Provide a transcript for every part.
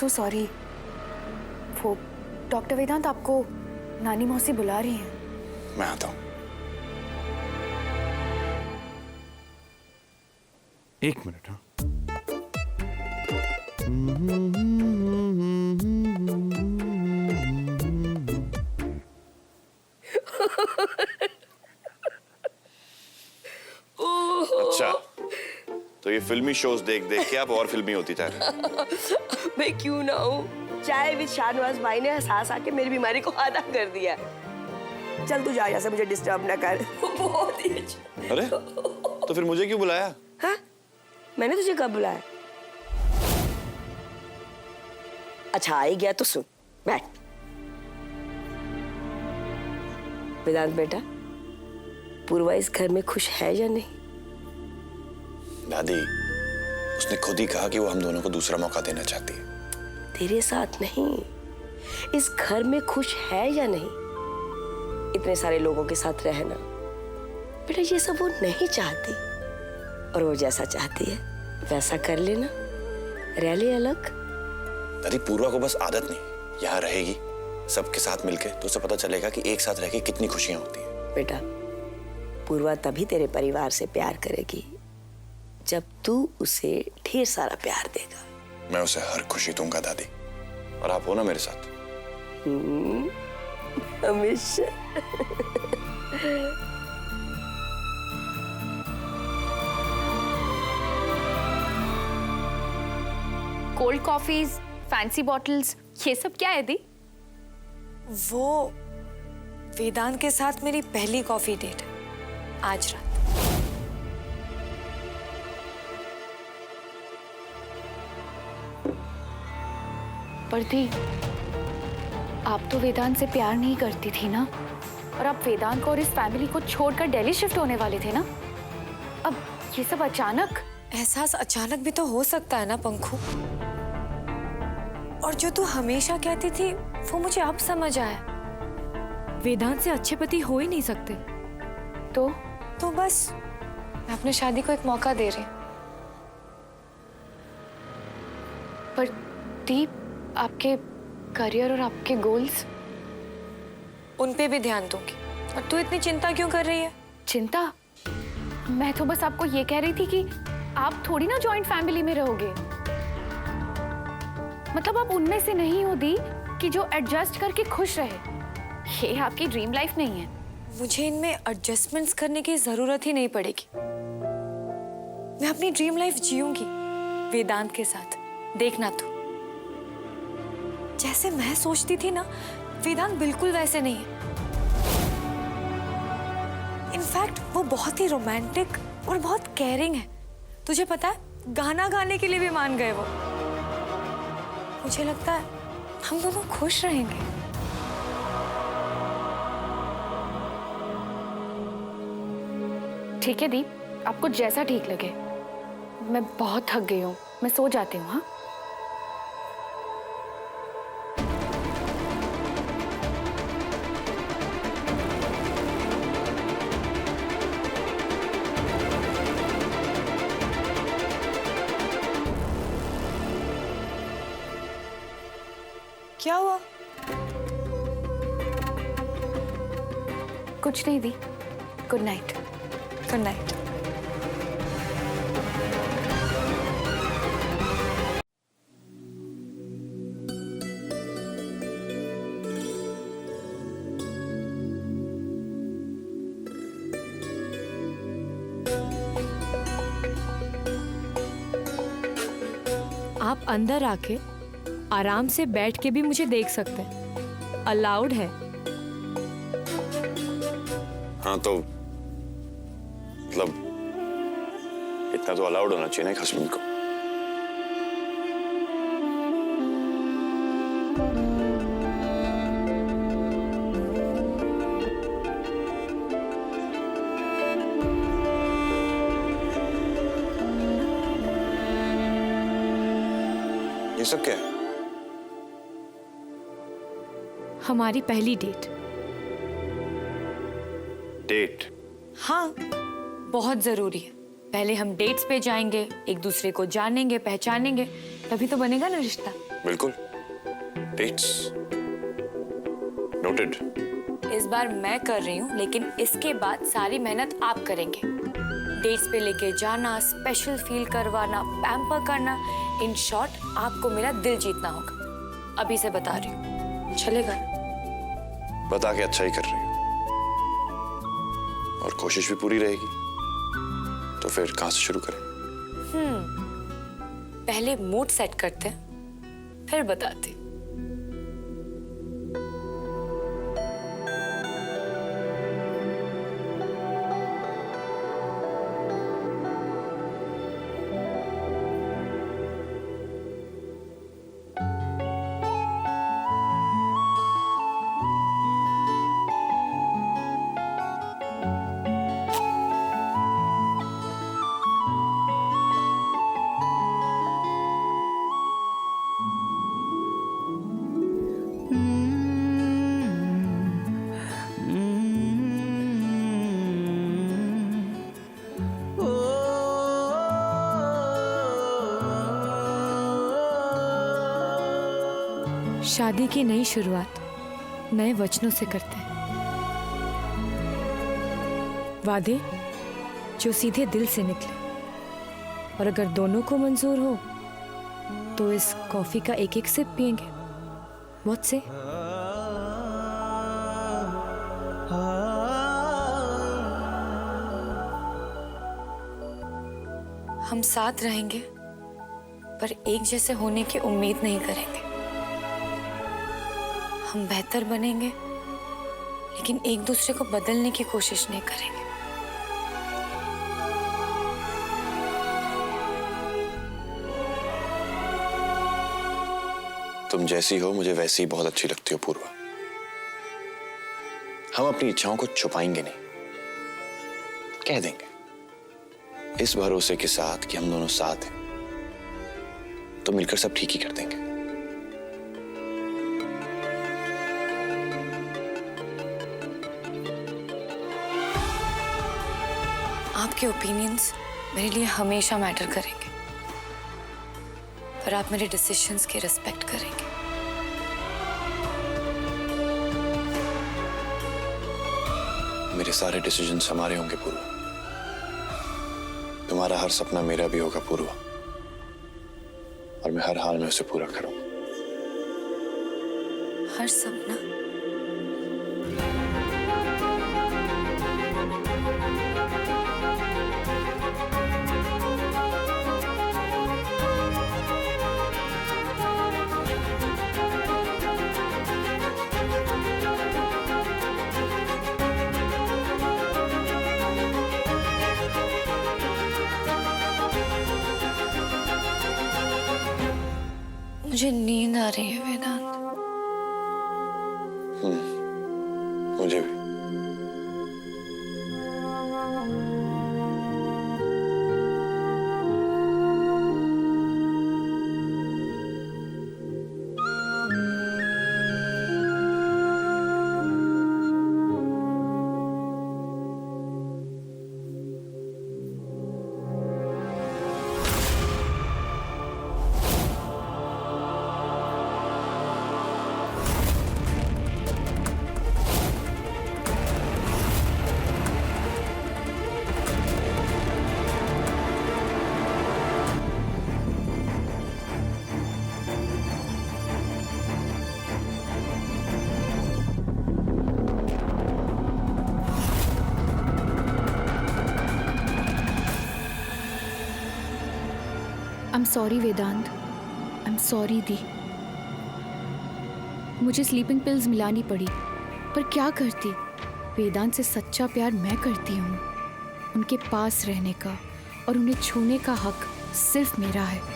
So sorry. वो doctor वेदांत आपको नानी मौसी बुला रही हैं। मैं आता हूँ। एक मिनट। हाँ, अच्छा, तो ये फिल्मी शोज देख देख के आप और फिल्मी होती जा रही हैं। मैं क्यों ना हूँ। चाय विद शाहनवाज भाई ने हंसा के मेरी बीमारी को आधा कर दिया। चल तू जा यहाँ से, मुझे डिस्टर्ब ना कर। बहुत ही अच्छा। अरे तो फिर मुझे क्यों बुलाया? हाँ, मैंने तुझे कब बुलाया? अच्छा आ ही गया तो सुन, बैठ। वेदांत बेटा, पूर्वा इस घर में खुश है या नहीं? दादी, उसने खुद ही कहा कि वो हम दोनों को दूसरा मौका देना चाहती है। तेरे साथ नहीं, इस घर में खुश है या नहीं? इतने सारे लोगों के साथ रहना बेटा, ये सब वो नहीं चाहती। और वो जैसा चाहती है वैसा कर लेना, रह ले अलग। दादी, पूर्वा को बस आदत नहीं, यहाँ रहेगी सबके साथ मिलके तो उसे पता चलेगा कि एक साथ रह के कितनी खुशियां होती हैं। बेटा, पूर्वा तभी तेरे परिवार से प्यार करेगी जब तू उसे ढेर सारा प्यार देगा। मैं उसे हर खुशी दूंगा दादी, और आप हो ना मेरे साथ। हमेशा। कोल्ड कॉफीज, फैंसी बॉटल्स, ये सब क्या है दी? वो वेदांत के साथ मेरी पहली कॉफी डेट है आज रात। पर दी, आप तो वेदांत से प्यार नहीं करती थी ना, और आप वेदांत को और इस फैमिली को छोड़कर दिल्ली शिफ्ट होने वाले थे ना। अब ये सब अचानक? एहसास अचानक भी तो हो सकता है ना पंखू। और जो तू हमेशा कहती थी वो मुझे अब समझ आया। वेदांत से अच्छे पति हो ही नहीं सकते। तो बस मैं अपनी शादी को एक मौका दे रही। पर दीप, आपके करियर और आपके गोल्स? उन पे भी ध्यान दूंगी। और तू इतनी चिंता क्यों कर रही है? चिंता? मैं तो बस आपको ये कह रही थी कि आप थोड़ी ना जॉइंट फैमिली में रहोगे। मतलब आप उनमें से नहीं हो दी कि जो एडजस्ट करके खुश रहे। ये आपकी ड्रीम लाइफ नहीं है। मुझे इनमें एडजस्टमेंट्स करने की जरूरत ही नहीं पड़ेगी। मैं अपनी ड्रीम लाइफ जीऊंगी वेदांत के साथ। देखना तू, जैसे मैं सोचती थी ना, वेदांत बिल्कुल वैसे नहीं है। इनफैक्ट वो बहुत ही रोमांटिक और बहुत केयरिंग है। तुझे पता है, गाना गाने के लिए भी मान गए वो। मुझे लगता है हम दोनों खुश रहेंगे। ठीक है दीप, आपको जैसा ठीक लगे। मैं बहुत थक गई हूँ, मैं सो जाती हूँ। हाँ, क्या हुआ? कुछ नहीं दी। Good night. Good night. आप अंदर आके आराम से बैठ के भी मुझे देख सकते हैं। अलाउड है। हाँ तो मतलब इतना तो अलाउड होना चाहिए ना एक हस्बैंड को। ये सब क्या है? हमारी पहली डेट। डेट? हाँ, बहुत जरूरी है। पहले हम डेट्स पे जाएंगे, एक दूसरे को जानेंगे, पहचानेंगे, तभी तो बनेगा ना रिश्ता। बिल्कुल, डेट्स नोटेड। इस बार मैं कर रही हूँ, लेकिन इसके बाद सारी मेहनत आप करेंगे। डेट्स पे लेके जाना, स्पेशल फील करवाना, पैम्पर करना, इन शॉर्ट आपको मेरा दिल जीतना होगा। अभी से बता रही हूँ, चलेगा? बता के अच्छा ही कर रही हो, और कोशिश भी पूरी रहेगी। तो फिर कहां से शुरू करें? पहले मूड सेट करते हैं, फिर बताती। शादी की नई शुरुआत नए वचनों से करते हैं। वादे जो सीधे दिल से निकले, और अगर दोनों को मंजूर हो तो इस कॉफी का एक एक सिप पिएंगे। व्हाट से? हम साथ रहेंगे, पर एक जैसे होने की उम्मीद नहीं करेंगे। हम बेहतर बनेंगे, लेकिन एक दूसरे को बदलने की कोशिश नहीं करेंगे। तुम जैसी हो मुझे वैसी ही बहुत अच्छी लगती हो पूर्वा। हम अपनी इच्छाओं को छुपाएंगे नहीं, कह देंगे, इस भरोसे के साथ कि हम दोनों साथ हैं, तो मिलकर सब ठीक ही कर देंगे। आपके ओपिनियंस मेरे लिए हमेशा मैटर करेंगे, पर आप मेरे डिसीजंस की रिस्पेक्ट करेंगे। मेरे सारे डिसीजंस हमारे होंगे पूर्वा। तुम्हारा हर सपना मेरा भी होगा पूर्वा, और मैं हर हाल में उसे पूरा करूंगा। हर सपना? मुझे नींद आ रही है वेदांत। मुझे भी। I'm sorry Vedanta, I'm sorry दी। मुझे स्लीपिंग पिल्स मिलानी पड़ी, पर क्या करती। वेदांत से सच्चा प्यार मैं करती हूँ। उनके पास रहने का और उन्हें छूने का हक सिर्फ मेरा है।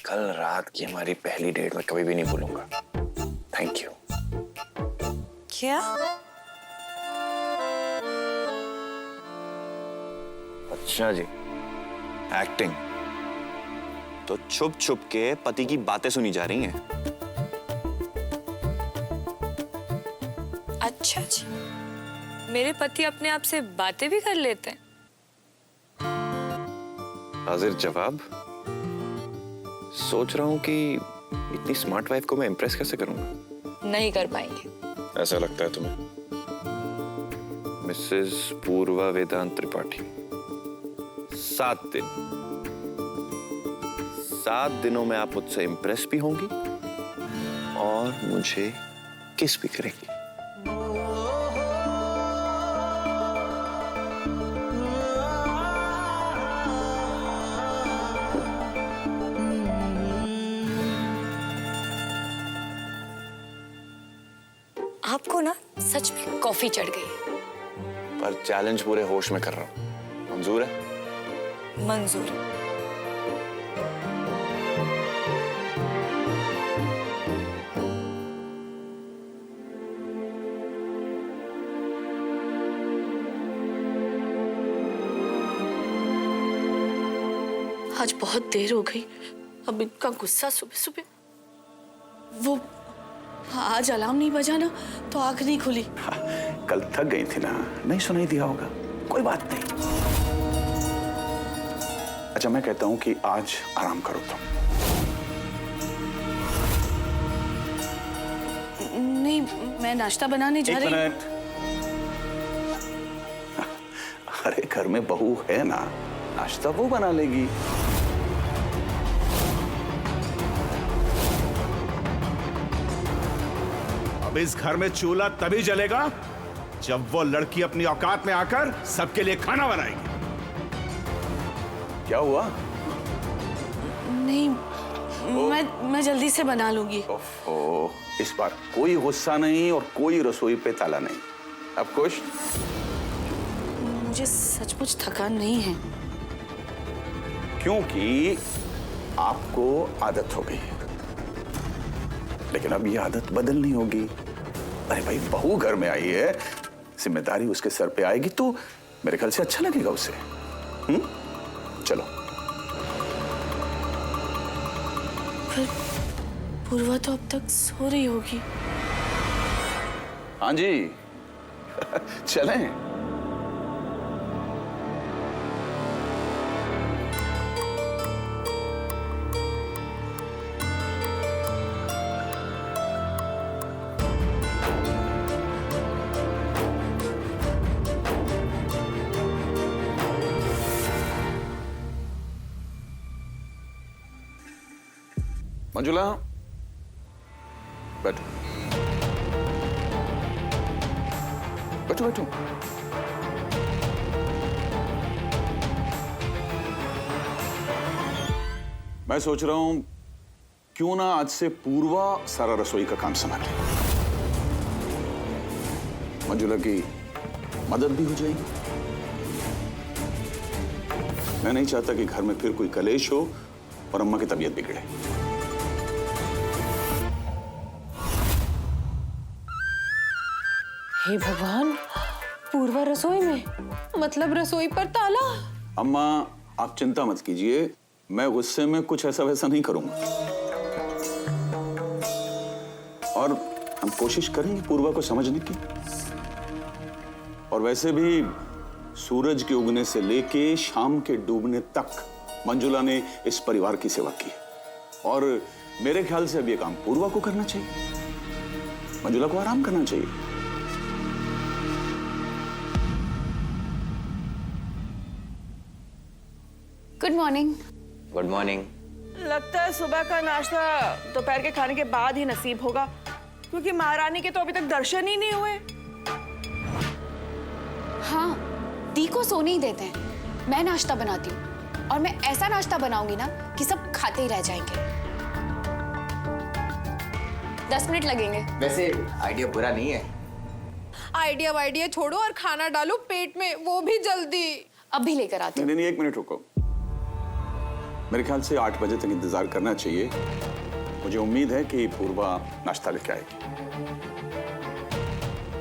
कल रात की हमारी पहली डेट में कभी भी नहीं भूलूंगा। Thank you. क्या? अच्छा जी, एक्टिंग। तो छुप छुप के पति की बातें सुनी जा रही हैं। अच्छा जी, मेरे पति अपने आप से बातें भी कर लेते हैं? हाजिर जवाब। सोच रहा हूं कि इतनी स्मार्ट वाइफ को मैं इम्प्रेस कैसे करूंगा। नहीं कर पाएंगे। ऐसा लगता है तुम्हें? मिसेस पूर्वा वेदांत त्रिपाठी, 7 दिन, 7 दिनों में आप मुझसे इम्प्रेस भी होंगी और मुझे किस भी करेंगी। आपको ना सच में कॉफी चढ़ गई है। पर चैलेंज पूरे होश में कर रहा हूं। मंजूर है? मंजूर है। आज बहुत देर हो गई। अब इनका गुस्सा सुबह सुबह। वो आज अलार्म नहीं बजा ना तो आंख नहीं खुली। कल थक गई थी ना, नहीं सुनाई दिया होगा। कोई बात नहीं। अच्छा, मैं कहता हूं कि आज आराम करो तुम। नहीं, मैं नाश्ता बनाने जा रही हूँ। 1 मिनट। अरे घर में बहू है ना, नाश्ता वो बना लेगी। अब इस घर में चूल्हा तभी जलेगा जब वो लड़की अपनी औकात में आकर सबके लिए खाना बनाएगी। क्या हुआ? नहीं, मैं जल्दी से बना लूंगी। ओहो, इस बार कोई गुस्सा नहीं और कोई रसोई पे ताला नहीं। अब खुश? मुझे सचमुच थकान नहीं है। क्योंकि आपको आदत हो गई है, लेकिन अब ये आदत बदलनी होगी। अरे भाई, बहू घर में आई है, जिम्मेदारी उसके सर पे आएगी तो मेरे ख्याल से अच्छा लगेगा उसे। चलो। पर पूर्वा तो अब तक सो रही होगी। हाँ जी। चलें। मंजुला, बैठो बैठो बैठो। मैं सोच रहा हूं क्यों ना आज से पूर्वा सारा रसोई का काम संभाले। मंजुला की मदद भी हो जाएगी। मैं नहीं चाहता कि घर में फिर कोई कलेश हो और अम्मा की तबीयत बिगड़े। हे भगवान, पूर्वा रसोई में, मतलब रसोई पर ताला। अम्मा, आप चिंता मत कीजिए, मैं गुस्से में कुछ ऐसा वैसा नहीं करूंगा। और हम कोशिश करेंगे पूर्वा को समझने की। और वैसे भी सूरज के उगने से लेके शाम के डूबने तक मंजुला ने इस परिवार की सेवा की और मेरे ख्याल से अब ये काम पूर्वा को करना चाहिए। मंजुला को आराम करना चाहिए। Good morning. Good morning. लगता है सुबह का नाश्ता दोपहर के खाने के बाद ही नसीब होगा, क्योंकि महारानी के तो अभी तक दर्शन ही नहीं हुए। हाँ, दी को सोने ही देते हैं। मैं नाश्ता बनाती हूँ और मैं ऐसा नाश्ता बनाऊंगी ना कि सब खाते ही रह जाएंगे। 10 मिनट लगेंगे। वैसे आइडिया बुरा नहीं है। आइडिया छोड़ो और खाना डालो पेट में, वो भी जल्दी। अब भी लेकर आती हूँ। नहीं, 1 मिनट रुको। मेरे ख्याल से 8 बजे तक इंतजार करना चाहिए। मुझे उम्मीद है कि पूर्वा नाश्ता लेके आएगी।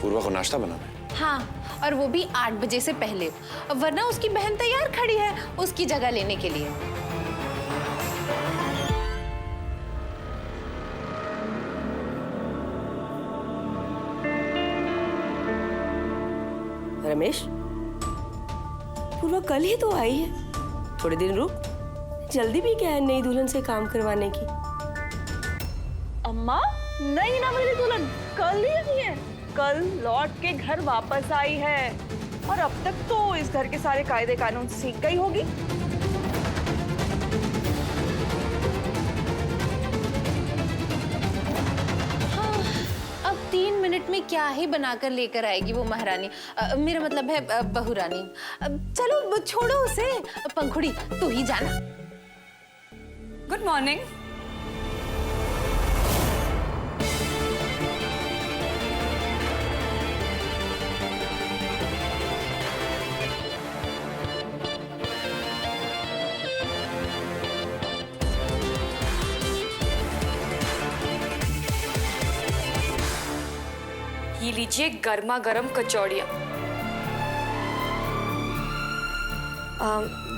पूर्वा को नाश्ता बनाना है? हाँ, और वो भी 8 बजे से पहले, वरना उसकी बहन तैयार खड़ी है उसकी जगह लेने के लिए। रमेश, पूर्वा कल ही तो आई है, थोड़े दिन रुक। जल्दी भी क्या है नई दुल्हन से काम करवाने की? अम्मा, नहीं ना मेरी दुल्हन कल ही आई है, कल लौट के घर वापस आई है और अब तक तो इस घर के सारे कायदे कानून सीख गई होगी। अब 3 मिनट में क्या ही बनाकर लेकर आएगी वो महारानी, मेरा मतलब है बहुरानी। चलो छोड़ो उसे, पंखुड़ी तू ही जाना। Good morning. ये लीजिए गर्मा गर्म कचौड़ियाँ।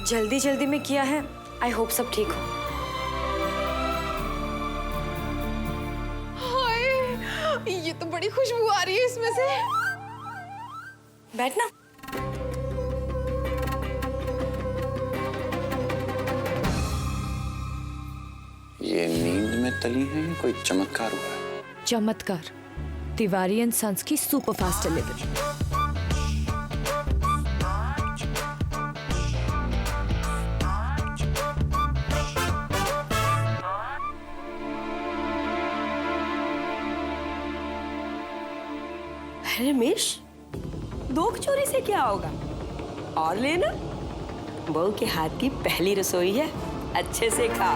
जल्दी जल्दी में किया है, आई होप सब ठीक हो। हाय, ये तो बड़ी खुशबू आ रही है इसमें से। बैठना। ये नींद में तली है या कोई चमत्कार हुआ है? चमत्कार, तिवारी एंड सन्स की सुपरफास्ट डिलीवरी। रमेश, 2 कचौरी से क्या होगा? और लेना, बहू के हाथ की पहली रसोई है, अच्छे से खा।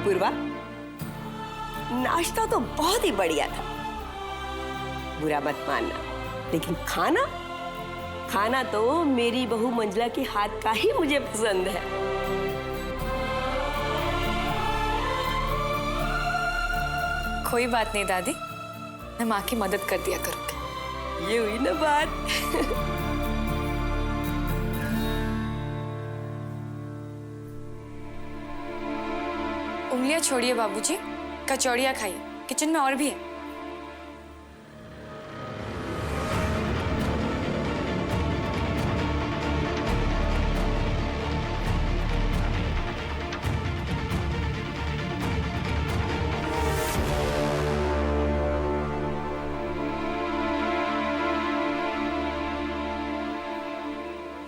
पूर्वा, नाश्ता तो बहुत ही बढ़िया था, बुरा मत मानना, लेकिन खाना खाना तो मेरी बहू मंजुला के हाथ का ही मुझे पसंद है। कोई बात नहीं दादी, मैं माँ की मदद कर दिया करूँगी। ये हुई ना बात। उंगलियां छोड़िए बाबूजी, कचौड़ियाँ खाइए, किचन में और भी है।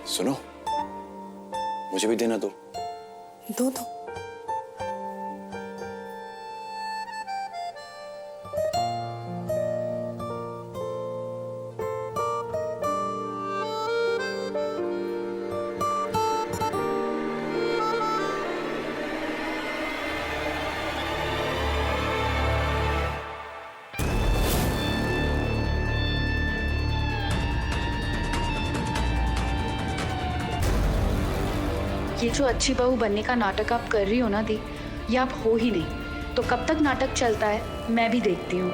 सुनो, मुझे भी देना दो। दो दो। ये जो अच्छी बहू बनने का नाटक आप कर रही हो ना दी, ये आप हो ही नहीं। तो कब तक नाटक चलता है मैं भी देखती हूँ।